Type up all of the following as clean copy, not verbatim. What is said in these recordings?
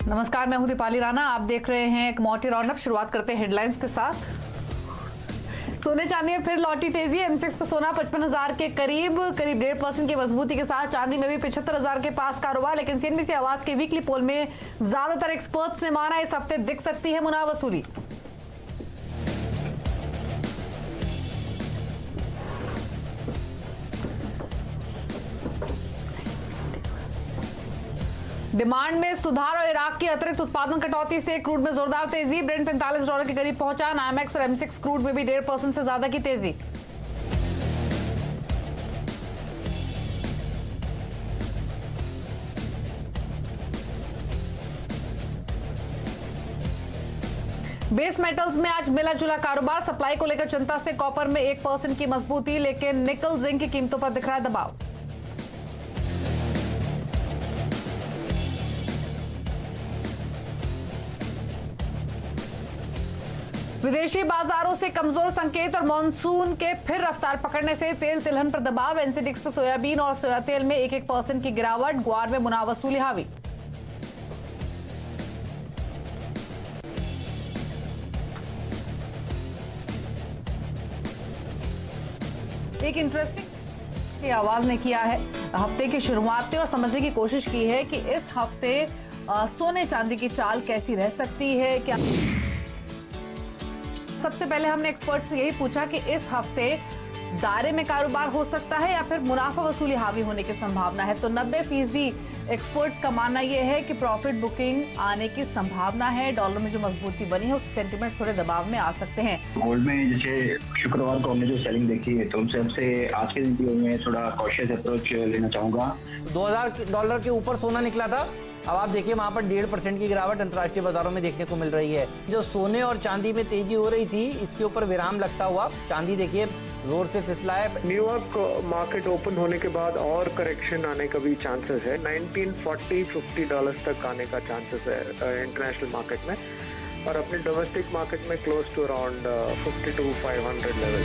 नमस्कार, मैं हूं दीपाली राणा। आप देख रहे हैं कमोडिटी राउंडअप। शुरुआत करते हैं हेडलाइंस के साथ। सोने चांदी में फिर लौटी तेजी। एमसीएक्स पर सोना 55,000 के करीब 1.5% की मजबूती के साथ। चांदी में भी 75,000 के पास कारोबार। लेकिन सीएनबीसी आवाज के वीकली पोल में ज्यादातर एक्सपर्ट्स ने माना इस हफ्ते दिख सकती है मुनाफा वसूली। डिमांड में सुधार और इराक की अतिरिक्त उत्पादन कटौती से क्रूड में जोरदार तेजी। ब्रेंट $45 के करीब पहुंचा। नामेक्स और एम6 क्रूड में भी 1.5% से ज्यादा की तेजी। बेस मेटल्स में आज मिला जुला कारोबार। सप्लाई को लेकर चिंता से कॉपर में 1% की मजबूती, लेकिन निकल जिंक की कीमतों पर दिख रहा है दबाव। विदेशी बाजारों से कमजोर संकेत और मॉनसून के फिर रफ्तार पकड़ने से तेल तिलहन पर दबाव। एनसीडीएक्स पर सोयाबीन और सोया तेल में 1% की गिरावट। ग्वार में मुनाफा वसूली हावी। एक इंटरेस्टिंग आवाज ने किया है हफ्ते की शुरुआत में और समझने की कोशिश की है कि इस हफ्ते सोने चांदी की चाल कैसी रह सकती है। क्या सबसे पहले हमने एक्सपर्ट से यही पूछा कि इस हफ्ते दायरे में कारोबार हो सकता है या फिर मुनाफा वसूली हावी होने की संभावना है। तो 90% एक्सपर्ट्स का मानना यह है कि प्रॉफिट बुकिंग आने की संभावना है। डॉलर में जो मजबूती बनी है उस सेंटीमेंट थोड़े दबाव में आ सकते हैं। गोल्ड में जैसे शुक्रवार को हमने जो सेलिंग देखी है तो उनसे हमसे आज के दिन में थोड़ा कॉशियस अप्रोच लेना चाहूंगा। $2,000 के ऊपर सोना निकला था। अब आप देखिए वहां पर 1.5% की गिरावट अंतर्राष्ट्रीय बाजारों में देखने को मिल रही है। जो सोने और चांदी में तेजी हो रही थी इसके ऊपर विराम लगता हुआ चांदी देखिए जोर से फिसला है। न्यूयॉर्क मार्केट ओपन होने के बाद और करेक्शन आने का भी चांसेस है। 1940-50 डॉलर्स तक आने का चांसेस है इंटरनेशनल मार्केट में, और अपने डोमेस्टिक मार्केट में क्लोज टू अराउंड 52,500 लेवल।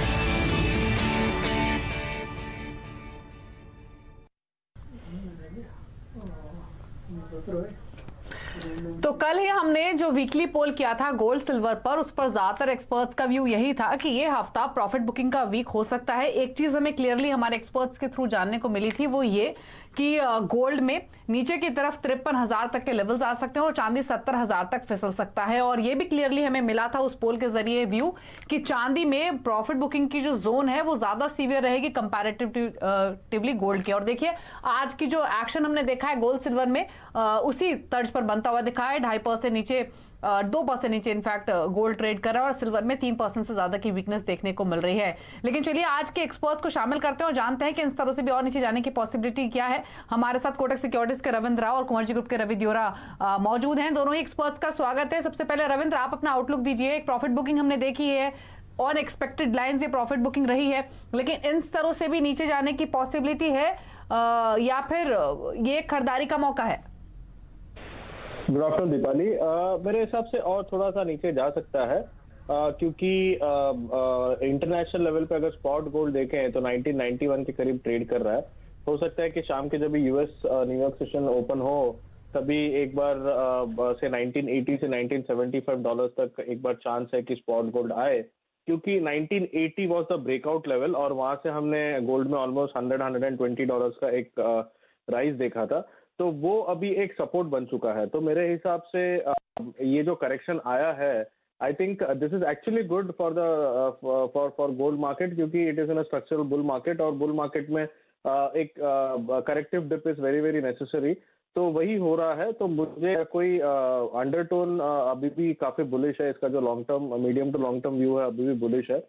तो कल ही हमने जो वीकली पोल किया था गोल्ड सिल्वर पर, उस पर ज्यादातर एक्सपर्ट्स का व्यू यही था कि ये हफ्ता प्रॉफिट बुकिंग का वीक हो सकता है। एक चीज हमें क्लियरली हमारे एक्सपर्ट्स के थ्रू जानने को मिली थी, वो ये कि गोल्ड में नीचे की तरफ 53,000 तक के लेवल्स आ सकते हैं और चांदी 70,000 तक फिसल सकता है। और ये भी क्लियरली हमें मिला था उस पोल के जरिए व्यू कि चांदी में प्रॉफिट बुकिंग की जो जोन है वो ज्यादा सीवियर रहेगी कंपैरेटिवली गोल्ड के। और देखिए आज की जो एक्शन हमने देखा है गोल्ड सिल्वर में उसी तर्ज पर बनता हुआ दिखा है। 2.5% नीचे 2% नीचे इनफैक्ट गोल्ड ट्रेड कर रहा है और सिल्वर में 3% से ज्यादा की वीकनेस देखने को मिल रही है। लेकिन चलिए आज के एक्सपर्ट्स को शामिल करते हैं और जानते हैं कि इन स्तरों से भी और नीचे जाने की पॉसिबिलिटी क्या है। हमारे साथ कोटक सिक्योरिटीज के रविंद्र राव और कुंवरजी ग्रुप के रवि दियोरा मौजूद हैं। दोनों ही एक्सपर्ट्स का स्वागत है। सबसे पहले रविंद्र, आप अपना आउटलुक दीजिए। एक प्रॉफिट बुकिंग हमने देखी है, अनएक्सपेक्टेड लाइंस ये प्रॉफिट बुकिंग रही है, लेकिन इन स्तरों से भी नीचे जाने की पॉसिबिलिटी है या फिर ये खरीदारी का मौका है? Good afternoon Deepali. मेरे हिसाब से और थोड़ा सा नीचे जा सकता है क्योंकि इंटरनेशनल लेवल पे अगर स्पॉट गोल्ड देखें तो 1991 के करीब ट्रेड कर रहा है। हो सकता है कि शाम के जब यूएस न्यूयॉर्क सेशन ओपन हो तभी एक बार से 1980 से 1975 डॉलर्स तक एक बार चांस है कि स्पॉट गोल्ड आए, क्योंकि 1980 वाज द ब्रेकआउट लेवल और वहां से हमने गोल्ड में ऑलमोस्ट $100-120 का एक राइज देखा था। तो वो अभी एक सपोर्ट बन चुका है। तो मेरे हिसाब से ये जो करेक्शन आया है, I think this is actually good for the for gold market, क्योंकि it is in a structural bull market और बुल मार्केट में एक corrective dip is very very necessary. तो वही हो रहा है। तो मुझे कोई अंडरटोन अभी भी काफी बुलिश है। इसका जो long term medium to long term view है अभी भी बुलिश है।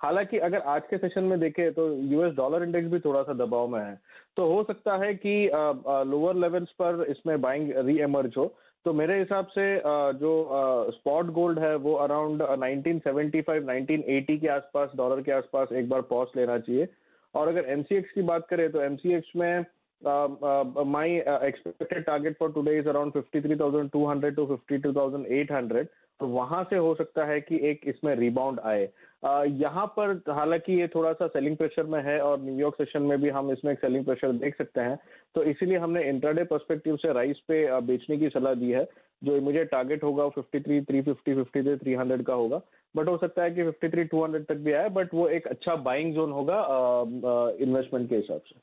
हालांकि अगर आज के सेशन में देखें तो यूएस डॉलर इंडेक्स भी थोड़ा सा दबाव में है, तो हो सकता है कि लोअर लेवल्स पर इसमें बाइंग री एमर्ज हो। तो मेरे हिसाब से जो स्पॉट गोल्ड है वो अराउंड 1975-1980 के आसपास डॉलर के आसपास एक बार पॉज लेना चाहिए। और अगर एमसीएक्स की बात करें तो एमसीएक्स में my expected target for today is around 53,200 to 52,800। वहां से हो सकता है कि एक इसमें रिबाउंड आए। यहाँ पर हालांकि ये थोड़ा सा सेलिंग प्रेशर में है और न्यूयॉर्क सेशन में भी हम इसमें एक सेलिंग प्रेशर देख सकते हैं, तो इसीलिए हमने इंट्राडे पर्सपेक्टिव से राइस पे बेचने की सलाह दी है। जो इमीडिएट टारगेट होगा वो 53, 350, 53, 300 का होगा, बट हो सकता है कि 53, 200 तक भी आए, बट वो एक अच्छा बाइंग जोन होगा इन्वेस्टमेंट के हिसाब से।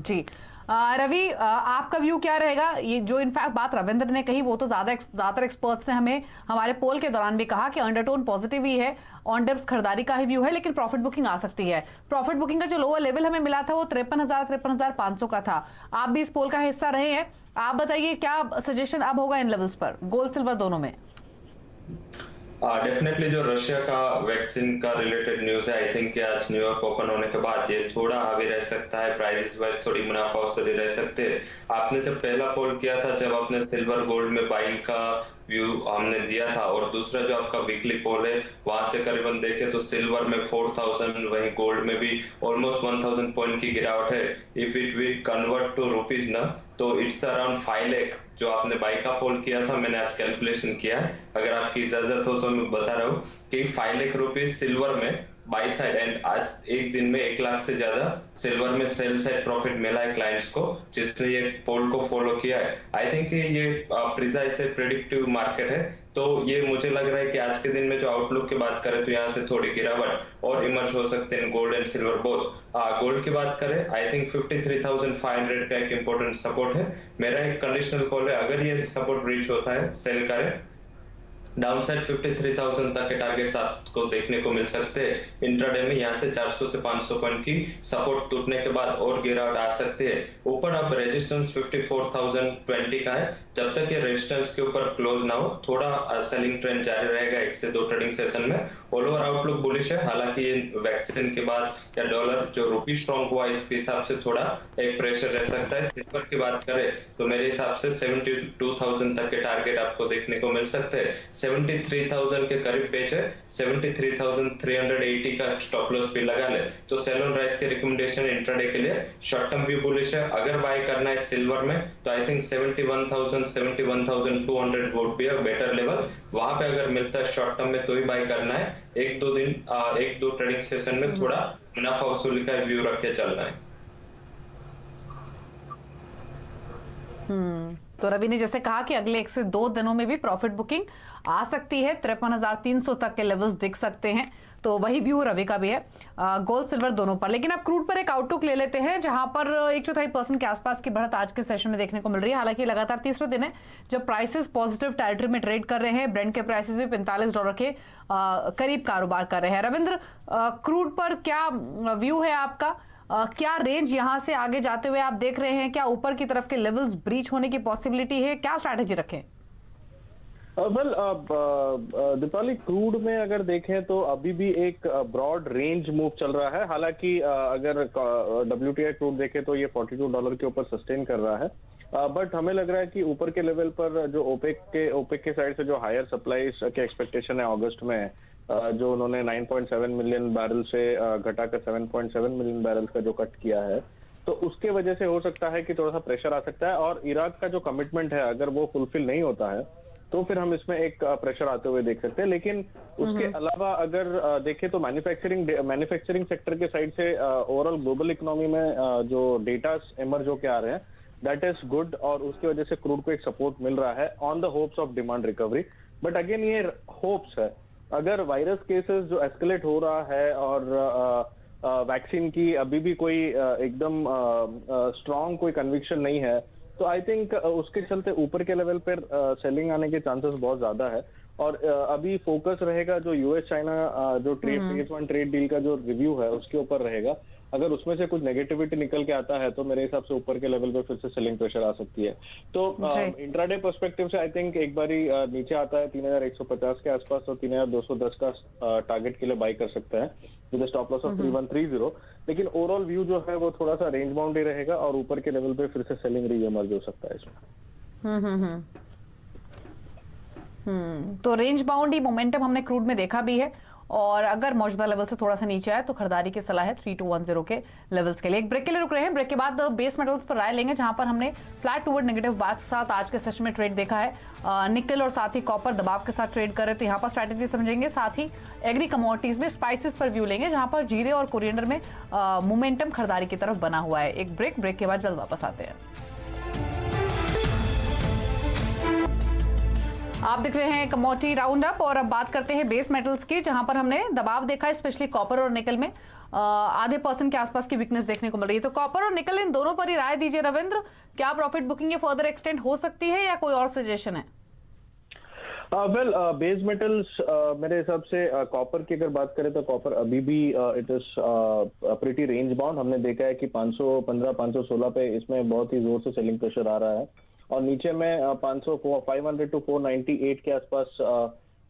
जी रवि, आपका व्यू क्या रहेगा? ये जो इनफैक्ट बात रविंद्र ने कही वो तो ज्यादातर एक्सपर्ट्स ने हमें हमारे पोल के दौरान भी कहा कि अंडरटोन पॉजिटिव ही है, ऑन डिप्स खरीदारी का ही व्यू है, लेकिन प्रॉफिट बुकिंग आ सकती है। प्रॉफिट बुकिंग का जो लोअर लेवल हमें मिला था वो 53,000 53,500 का था। आप भी इस पोल का हिस्सा रहे हैं, आप बताइए क्या सजेशन अब होगा इन लेवल्स पर, गोल्ड सिल्वर दोनों में? डेफिनेटली जो रशिया का वैक्सीन का रिलेटेड न्यूज है, आई थिंक कि आज न्यूयॉर्क ओपन होने के बाद ये थोड़ा हावी रह सकता है, प्राइसेस वाइज थोड़ी मुनाफा वसूली रह सकते हैं। आपने जब पहला पोल किया था, जब आपने सिल्वर गोल्ड में बाइंग का व्यू हमने दिया था, और दूसरा जो आपका वीकली पोल है वहां से करीबन देखे तो सिल्वर में 4000, वहीं गोल्ड में भी ऑलमोस्ट 1000 पॉइंट की गिरावट है। If it we convert to rupees ना, तो इट्स अराउंड 5 लाख। जो आपने बाई का पोल किया था, मैंने आज कैलकुलेशन किया है, अगर आपकी इजाजत हो तो मैं बता रहा हूँ कि 5 लाख रुपीज सिल्वर में बाई साइड, एंड आज एक दिन में 1 लाख से ज्यादा सिल्वर में सेल साइड प्रॉफिट मिला है क्लाइंट्स को, जिसने ये पोल को फॉलो किया है। आई थिंक ये प्रिसाइज है, प्रेडिक्टिव मार्केट है, तो ये मुझे लग रहा है कि आज के दिन में जो आउटलुक की बात करें तो यहाँ से थोड़ी गिरावट और इमर्ज हो सकते हैं gold and silver both. Gold की बात करें, आई थिंक 53,500 का एक इंपॉर्टेंट सपोर्ट है। मेरा एक कंडीशनल कॉल है, अगर ये सपोर्ट रीच होता है सेल करें, डाउनसाइड 53,000 तक के टारगेट्स आपको देखने को मिल सकते हैं। इंट्राडे में यहाँ से 400 से 500 पॉइंट की सपोर्ट टूटने के बाद और गिरावट आ सकती है। ऊपर अब रेजिस्टेंस 54,020 का है, जब तक ये रेजिस्टेंस के ऊपर क्लोज ना हो थोड़ा सेलिंग ट्रेंड जारी रहेगा 1 से 2 ट्रेडिंग सेशन में। ऑल ओवर आउटलुक बुलिश है, हालांकि ये वैक्सीन के बाद या डॉलर जो रुपी स्ट्रॉन्ग हुआ इसके हिसाब से थोड़ा एक प्रेशर रह सकता है। सिल्वर की बात करें तो मेरे हिसाब से 72,000 तक के टारगेट आपको देखने को मिल सकते हैं। 73,000 के करीब बेच है, 73,380 का स्टॉप लॉस भी लगा ले, तो सेल ऑन राइस की रिकमेंडेशन इंट्राडे के लिए शॉर्ट टर्म भी बुलिश है। अगर बाय करना है सिल्वर में तो I think 71,000 71,200 would be a better level, वहां पे अगर मिलता है शॉर्ट टर्म में तो ही बाय करना है। 1-2 ट्रेडिंग सेशन में थोड़ा मुनाफा वसूली का व्यू रख के चलना है। तो रवि ने जैसे कहा कि अगले 1 से 2 दिनों में भी प्रॉफिट बुकिंग आ सकती है, 53,300 तक के लेवल्स दिख सकते हैं, तो वही व्यू रवि का भी है गोल्ड सिल्वर दोनों पर। लेकिन अब क्रूड पर एक आउटलुक ले लेते हैं, जहां पर 1/4% के आसपास की बढ़त आज के सेशन में देखने को मिल रही है। हालांकि लगातार तीसरे दिन है जब प्राइसेस पॉजिटिव टेरिटरी में ट्रेड कर रहे हैं, ब्रेंट के प्राइसेस भी $45 के करीब कारोबार कर रहे हैं। रविंद्र, क्रूड पर क्या व्यू है आपका? क्या रेंज यहां से आगे जाते हुए आप देख रहे हैं? क्या ऊपर की तरफ के लेवल्स ब्रीच होने की पॉसिबिलिटी है? क्या स्ट्रैटेजी रखें? वेल दीपाली, क्रूड में अगर देखें तो अभी भी एक ब्रॉड रेंज मूव चल रहा है। हालांकि अगर WTI क्रूड देखें तो ये $42 के ऊपर सस्टेन कर रहा है, बट हमें लग रहा है कि ऊपर के लेवल पर जो ओपेक के साइड से जो हायर सप्लाई के एक्सपेक्टेशन है अगस्त में, जो उन्होंने 9.7 मिलियन बैरल से घटाकर 7.7 मिलियन बैरल्स का जो कट किया है, तो उसके वजह से हो सकता है कि थोड़ा सा प्रेशर आ सकता है। और इराक का जो कमिटमेंट है अगर वो फुलफिल नहीं होता है तो फिर हम इसमें एक प्रेशर आते हुए देख सकते हैं। लेकिन उसके अलावा अगर देखें तो मैन्युफैक्चरिंग सेक्टर के साइड से ओवरऑल ग्लोबल इकोनॉमी में जो डेटा इमर्ज होकर आ रहे हैं, दैट इज गुड, और उसकी वजह से क्रूड को एक सपोर्ट मिल रहा है on the hopes of demand recovery. But again ये होप्स है, अगर वायरस केसेस जो एस्केलेट हो रहा है और वैक्सीन की अभी भी कोई एकदम स्ट्रांग कोई कन्विक्शन नहीं है, तो आई थिंक उसके चलते ऊपर के लेवल पर सेलिंग आने के चांसेस बहुत ज्यादा है। और अभी फोकस रहेगा जो यूएस चाइना जो फेज 1 ट्रेड डील का जो रिव्यू है उसके ऊपर रहेगा। अगर उसमें से कुछ नेगेटिविटी निकल के आता है तो मेरे हिसाब से ऊपर के लेवल पे फिर से सेलिंग प्रेशर आ सकती है। तो इंट्राडे पर्सपेक्टिव से आई थिंक एक बारी नीचे आता है 3,150 के आसपास, तो 3,210 का टारगेट के लिए बाई कर सकते हैं विद स्टॉप लॉस ऑफ 3,130। लेकिन ओवरऑल व्यू जो है वो थोड़ा सा रेंज बाउंड ही रहेगा और ऊपर के लेवल पे फिर से सेलिंग रीइमर्ज हो सकता है इसमें। तो रेंज बाउंड ही मोमेंटम हमने क्रूड में देखा भी है, और अगर मौजूदा लेवल से थोड़ा सा नीचे आए तो खरीदारी की सलाह है 3210 के लेवल्स के लिए। एक ब्रेक के लिए रुक रहे हैं, ब्रेक के बाद बेस मेटल्स पर राय लेंगे, जहां पर हमने फ्लैट टूवर्ड नेगेटिव बात के साथ आज के सेशन में ट्रेड देखा है। निकल और साथ ही कॉपर दबाव के साथ ट्रेड कर रहे, तो यहाँ पर स्ट्रैटेजी समझेंगे। साथ ही एग्री कमोडिटीज में स्पाइसेस पर व्यू लेंगे, जहां पर जीरे और कोरिएंडर में मोमेंटम खरीदारी की तरफ बना हुआ है। एक ब्रेक के बाद जल्द वापस आते हैं। आप देख रहे हैं कमोडिटी राउंड अप, और अब बात करते हैं बेस मेटल्स की, जहां पर हमने दबाव देखा है स्पेशली कॉपर और निकल में आधे % के आसपास की वीकनेस देखने को मिल रही है। तो कॉपर और निकल इन दोनों पर ही राय दीजिए रविंद्र, क्या प्रॉफिट बुकिंग ये फर्दर एक्सटेंड हो सकती है या कोई और सजेशन है? वेल बेस मेटल्स मेरे हिसाब से कॉपर की अगर बात करें तो कॉपर अभी भी it is pretty range bound. हमने देखा है कि 515 516 पे इसमें बहुत ही जोर से सेलिंग प्रेशर आ रहा है, और नीचे में 500 टू 498 के आसपास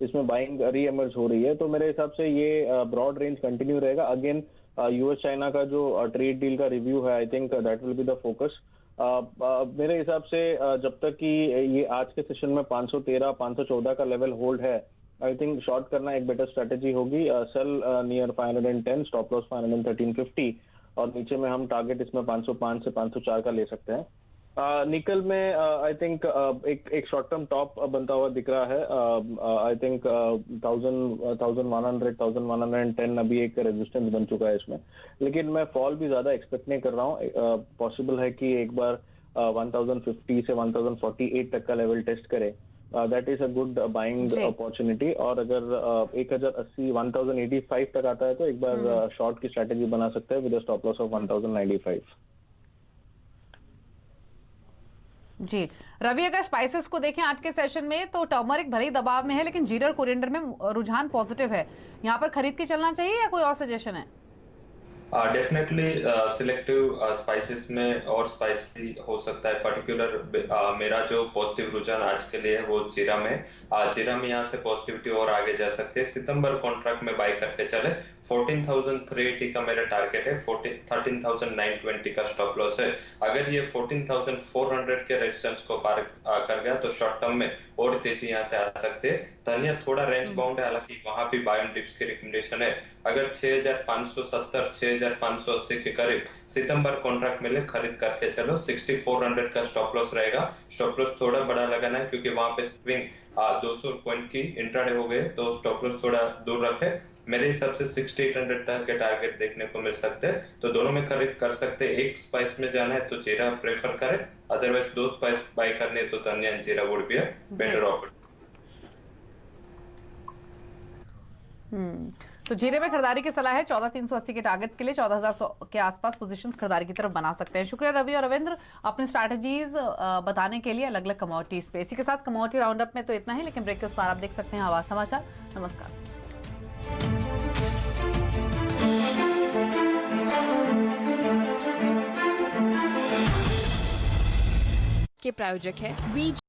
इसमें बाइंग री एमर्ज हो रही है। तो मेरे हिसाब से ये ब्रॉड रेंज कंटिन्यू रहेगा। अगेन यूएस चाइना का जो ट्रेड डील का रिव्यू है, I think that will be the focus. मेरे हिसाब से जब तक कि ये आज के सेशन में 513 514 का लेवल होल्ड है, आई थिंक शॉर्ट करना एक बेटर स्ट्रेटेजी होगी। सेल नियर 510, स्टॉप लॉस 513.50, और नीचे में हम टारगेट इसमें 505 से 504 का ले सकते हैं। निकल में आई थिंक एक शॉर्ट टर्म टॉप बनता हुआ दिख रहा है। आई थिंक 1100 1110 अभी एक रेजिस्टेंस बन चुका है इसमें, लेकिन मैं फॉल भी ज्यादा एक्सपेक्ट नहीं कर रहा हूँ। पॉसिबल है कि एक बार 1050 से 1048 तक का लेवल टेस्ट करे, that is a good buying opportunity. और अगर 1080 1085 तक आता है तो एक बार शॉर्ट की स्ट्रेटेजी बना सकते हैं with a stop loss of 1095। जी रवि, अगर स्पाइसेस को देखें आज के सेशन में तो टर्मरिक भले ही दबाव में है, लेकिन जीरा और कोरिएंडर में रुझान पॉजिटिव है। यहाँ पर खरीद के चलना चाहिए या कोई और सजेशन है? डेफिनेटली सिलेक्टिव स्पाइसेस में और स्पाइसी हो सकता है। पर्टिकुलर मेरा जो पॉजिटिव रुझान आज के लिए है वो जीरा में। जीरा में यहाँ से पॉजिटिविटी और आगे जा सकते हैं। सितंबर कॉन्ट्रैक्ट में बाय करके चले। 14,380 का मेरा टारगेट है, 13,920 का स्टॉप लॉस है। अगर ये 14,400 के रेजिस्टेंस को पार कर गया तो शॉर्ट टर्म में और तेजी यहाँ से आ सकते हैं। धनिया थोड़ा रेंज बाउंड है, हालांकि वहां भी बाय ऑन डिप्स की रिकमेंडेशन है। अगर 6,570 6,580 के करीब सितंबर कॉन्ट्रैक्ट मिले, खरीद करके चलो। 6,400 का स्टॉप लॉस रहेगा। स्टॉप लॉस थोड़ा बड़ा लगाना है क्योंकि वहां पे स्विंग 200 पॉइंट की इंट्राडे हो गए, तो स्टॉप लॉस थोड़ा दूर रखे। मेरे हिसाब से 6,800 तक के टारगेट देखने को मिल सकते हैं, तो दोनों में खरीद कर सकते हैं। एक स्पाइस में जाना है तो जीरा प्रेफर करें, अदरवाइज 2 स्पाइस बाय करने तो धनिया एंड जीरा would be a better option. तो जीरे में खरीदारी की सलाह है। 14,380 के टारगेट्स के लिए 14,100 के आसपास पोजीशंस खरीदारी की तरफ बना सकते हैं। शुक्रिया रवि और रविंद्र अपनी स्ट्रैटेजीज बताने के लिए अलग अलग कमोडिटीज पे। इसी के साथ कमोडिटी राउंड अप में तो इतना ही, लेकिन ब्रेक के उस पार आप देख सकते हैं आवाज समाचार। नमस्कार। के प्रायोजक है